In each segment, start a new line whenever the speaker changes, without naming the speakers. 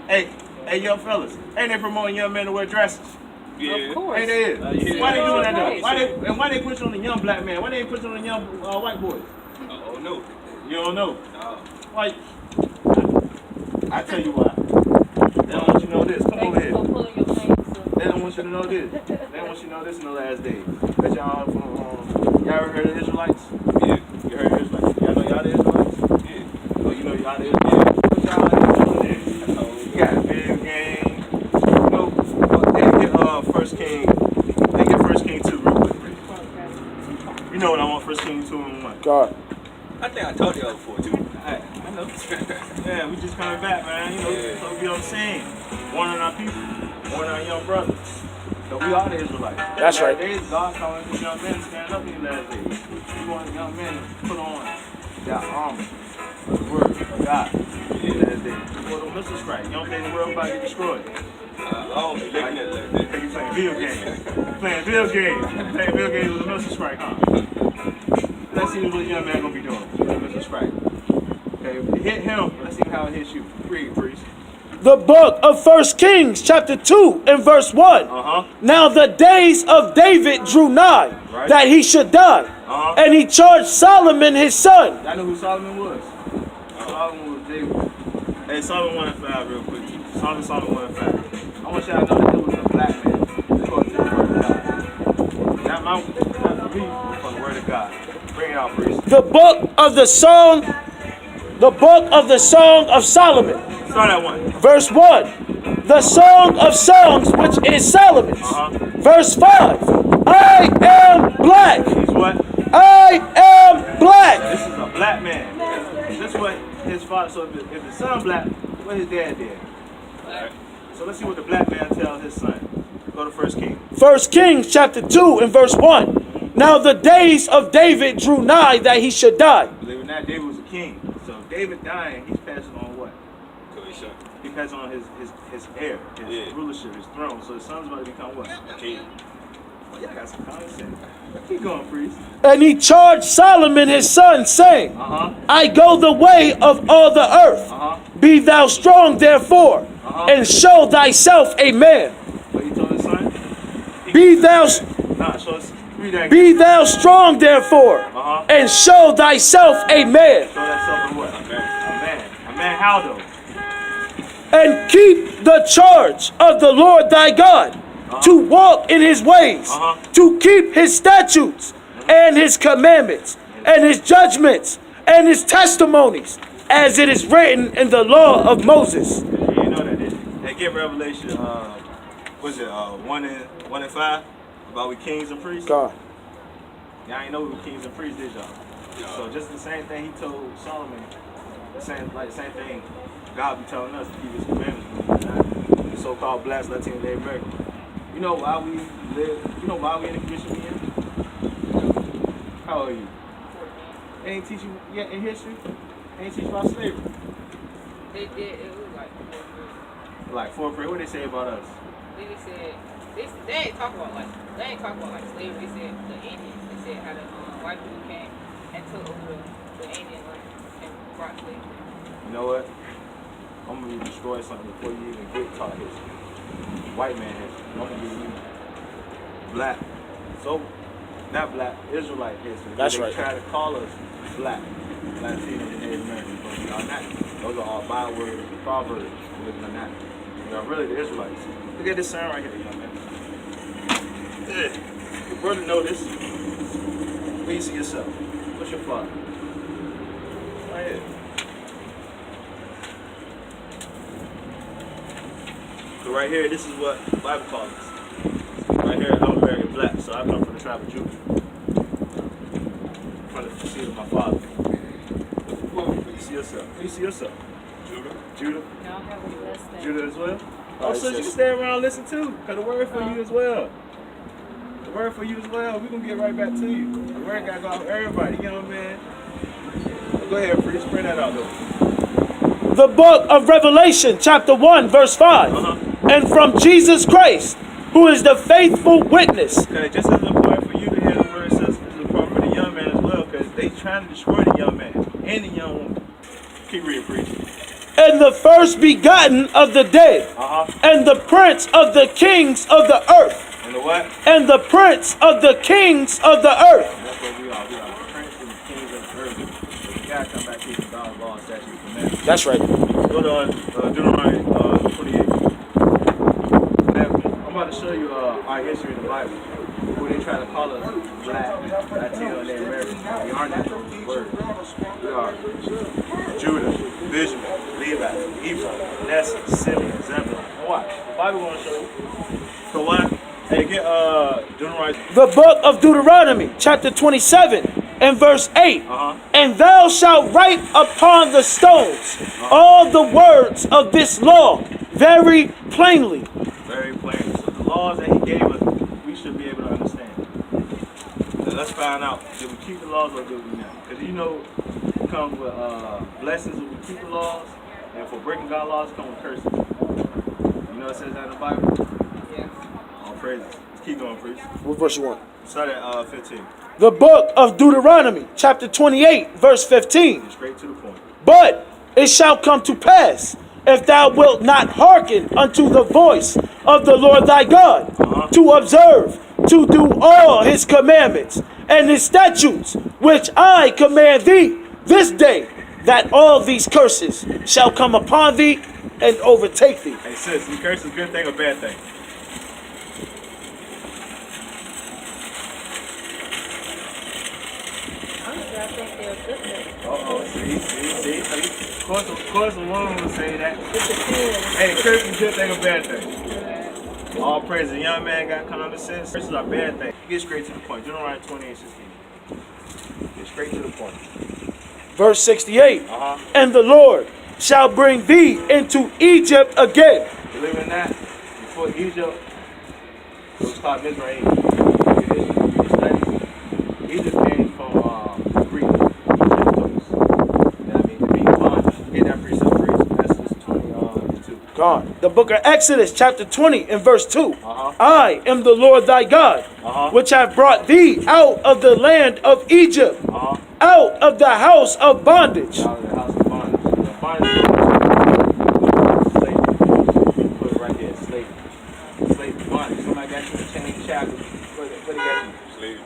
Hey, young fellas, ain't they promoting young men to wear dresses?
Yeah.
Of course.
Hey, they is.
Yeah.
Why they doing that
Right.
though? Why they push on the young black man? Why they ain't push on the young white boys?
Oh no.
You don't know.
No.
Why? I tell you why. They don't want you to know this. Come
Thank
over
you
here.
for pulling your pants up.
They don't want you to know this. They don't want you to know this in the last days. But y'all from y'all ever heard of Israelites?
Yeah.
You heard of Israelites? Y'all know y'all the Israelites?
Yeah.
Oh, you know y'all the Israelites? What y'all doing there? You got video game. You know, they get First King. They get First King 2 real quick. You know what I want First King 2 and 1.
God.
I think I told y'all before too.
Hey, I know. Yeah, we just coming back, man. You know,
Yeah.
so we on the scene. Warning our people, warning our young brothers. So we are the Israelites.
That's right.
Days, God calling for young men to stand up in the last days. We want young men to put on their armor for the word of God in the last days. Before the missiles strike, young men in the world about to get destroyed.
I don't be looking at it like that.
Hey, you playing video games. Playing video games. Playing video games with a missile strike, huh? Let's see what the young man gonna be doing with a missile strike. Okay, if it hit him, let's see how it hits you. Read, priest.
The book of 1 Kings, chapter 2, and verse 1. Now the days of David drew nigh,
Right.
that he should die. And he charged Solomon his son.
Y'all know who Solomon was? Solomon was David. Hey, Solomon 1 and 5 real quick. Solomon 1 and 5. I want y'all to know that it was a black man. According to the word of God. Not my, not me, but from the word of God. Bring it out, priest.
The book of the Song of Solomon.
Start at 1.
Verse 1. The Song of Songs, which is Solomon's. Verse 5. I am black.
He's what?
I am black.
This is a black man. This is what his father, so if his son black, what his dad did. Alright. So let's see what the black man tells his son. Go to 1 King.
1 Kings chapter 2 and verse 1. Now the days of David drew nigh that he should die.
Believe it or not, David was a king. So if David dying, he's passing on what? He passes on his heir, his rulership, his throne. So his son's about to become what?
King.
Well, y'all got some common sense. Keep going, priest.
And he charged Solomon his son, saying, I go the way of all the earth. Be thou strong therefore, and show thyself a man.
What he told his son?
Be thou
Be
strong therefore, and show thyself a man.
Show thyself a what? A man. A man how though?
And keep the charge of the Lord thy God, to walk in his ways, to keep his statutes and his commandments and his judgments and his testimonies, as it is written in the law of Moses.
You didn't know that, did you? They give Revelation, 1 and 5 about we kings and priests.
God.
Y'all ain't know we were kings and priests, did y'all? So just the same thing he told Solomon, the same thing God be telling us to keep his commandments. The so-called Blacks, Latino, Native Americans. You know why we live? You know why we in the condition we in? How old are you? They ain't teach you yet in history? They ain't teach you about slavery?
They did. It was like 4th grade.
Like 4th grade, what they say about us?
Then they said, they ain't talk about like slavery. They said the Indians. They said how the white people came and took over the Indian land and brought slavery.
You know what? I'm gonna destroy something before you even get taught history. White man history. I'm gonna give you black. So, not black, Israelite history.
That's
they
right.
try to call us black, Latino, and Native Americans, but we are not. Those are all bywords, proverbs, believe it or not. We are really the Israelites. Look at this sign right here, young man. Your brother know this. Where you see yourself? What's your father? Right here. So right here, this is what the Bible calls us. Right here, I'm American black, so I come from the tribe of Judah. From the seed of my father. Where you see yourself? Where you see yourself? Judah?
Y'all have a blessed day.
Judah as well? Oh, so you can stay around and listen too, because the word for you as well. The word for you as well. We're going to get right back to you. The word got to go out for everybody, you know what I mean? Go ahead, priest. Bring that out, though.
The book of Revelation, chapter 1, verse 5. And from Jesus Christ, who is the faithful witness.
Okay, just as important for you to hear the word says, it's important for the young man as well, because they trying to destroy the young man and the young woman. Keep reading, priest.
and the first begotten of the dead, and the prince of the kings of the earth.
And the what?
And the prince of the kings of the earth.
That's what we are. We are the prince and the kings of the earth. So we gotta come back here to God's law, statutes, and commandments.
That's right.
Go to Deuteronomy 28. Now, I'm about to show you our history in the Bible. Where they try to call us black, Latino, and American. We aren't that word. We are Judah, Benjamin, Levi, Ephraim, Manasseh, Simeon, Zebulun. Watch. The Bible gonna show you. So what? Hey, get Deuteronomy.
The book of Deuteronomy, chapter 27, and verse 8. And thou shalt write upon the stones all the words of this law very plainly.
Very plainly. So the laws that he gave us, we should be able to understand. So let's find out, did we keep the laws or did we not? Because you know, it comes with blessings if we keep the laws, and for breaking God's laws come with curses. You know it says that in the Bible?
Yeah.
All praises. Let's keep going, priest.
What verse you want?
Start at 15.
The book of Deuteronomy, chapter 28, verse 15.
Get straight to the point.
But it shall come to pass, if thou wilt not hearken unto the voice of the Lord thy God, to observe, to do all his commandments and his statutes, which I command thee this day, that all these curses shall come upon thee and overtake thee.
Hey sis, you curse is a good thing or bad thing?
Honestly, I think they're good things.
See. Of course a woman would say that. Hey, curse is a good thing or bad thing? All praise. A young man got common sense. Curses are bad things. Get straight to the point. Deuteronomy 28:16. Get straight to the point.
Verse 68. And the Lord shall bring thee into Egypt again.
Believe in that? Before Egypt, it was called Mizraim. Egypt came from Greek. Get that precept, priest. Exodus 22.
God. The book of Exodus, chapter 20, and verse 2. I am the Lord thy God, which have brought thee out of the land of Egypt, out of the house of bondage.
Out of the house of bondage. The bondage is slavery. You put it right there, slavery. Slavery, bondage. Somebody got you in chain shackles. What they got you?
Slavery.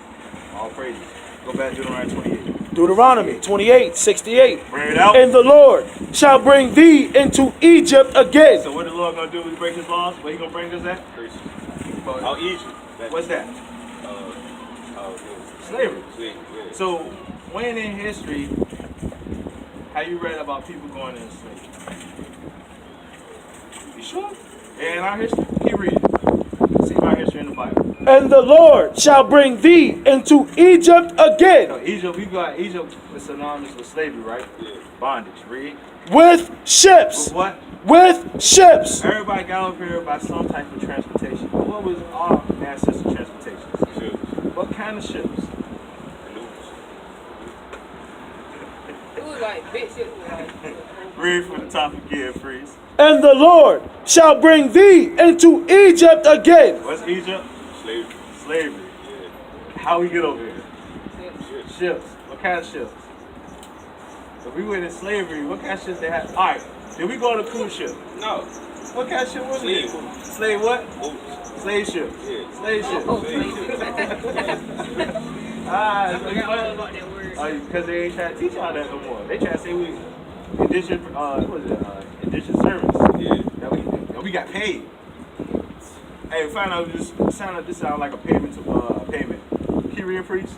All praises. Go back to Deuteronomy 28.
Deuteronomy 28:68.
Bring it out.
And the Lord shall bring thee into Egypt again.
So what the Lord gonna do when we break his laws? Where he gonna bring us at?
Curses. Out Egypt.
What's that? Slavery.
Slavery, yeah.
So when in history have you read about people going into slavery? You sure? Yeah, in our history? Keep reading. See my history in the Bible.
And the Lord shall bring thee into Egypt again.
So Egypt, we got Egypt is synonymous with slavery, right?
Yeah.
Bondage. Read.
With ships.
With what?
With ships.
Everybody got over here by some type of transportation. What was our ancestral transportation?
Ships.
What kind of ships?
Canoes.
It was like big shit.
Read from the top again, freeze.
And the Lord shall bring thee into Egypt again.
What's Egypt?
Slavery.
Slavery.
Yeah.
How we get over here?
Ships.
Ships. What kind of ships? If we went in slavery, what kind of ships they had? All right. Did we go on a cruise ship?
No.
What kind of ship was it?
Slave.
Slave what?
Boats.
Slave ships.
Yeah.
Slave ships.
Oh,
Ah,
I forgot all about that word.
because they ain't trying to teach y'all that no more. They try to say we indentured, what was it? Indentured servants.
Yeah.
That we got paid. Hey, find out this sound like a payment to payment. Keep reading, priest.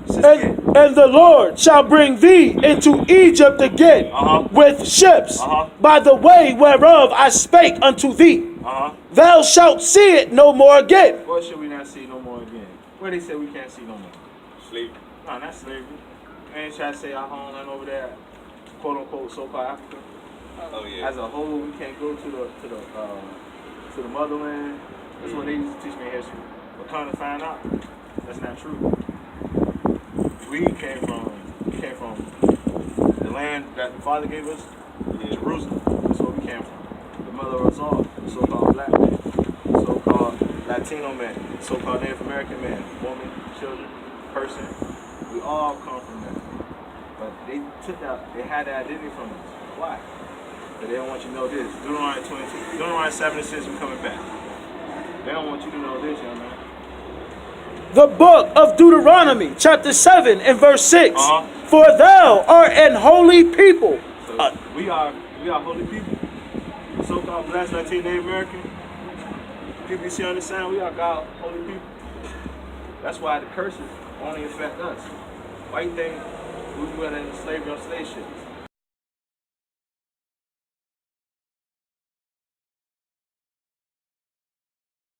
And the Lord shall bring thee into Egypt again with ships, by the way whereof I spake unto thee. Thou shalt see it no more again.
What should we not see no more again? Where they say we can't see no more?
Slavery.
No, not slavery. I ain't trying to say our homeland over there, quote unquote, so-called Africa.
Oh yeah.
As a whole, we can't go to the motherland. That's what they used to teach me in history. But come to find out, that's not true. We came from the land that the Father gave us, Jerusalem. That's where we came from. The mother of us all, the so-called black man, the so-called Latino man, the so-called Native American man, woman, children, person. We all come from that. But they had the identity from us. Why? But they don't want you to know this. Deuteronomy 22, Deuteronomy 76, we're coming back. They don't want you to know this, young man.
The book of Deuteronomy, chapter 7 and verse 6.
Uh-huh.
For thou art an holy people.
So we are holy people. So-called Blacks, Latino, Native American. People you see on the sign, we are God's holy people. That's why the curses only affect us. Why you think we were in slavery on slave ships?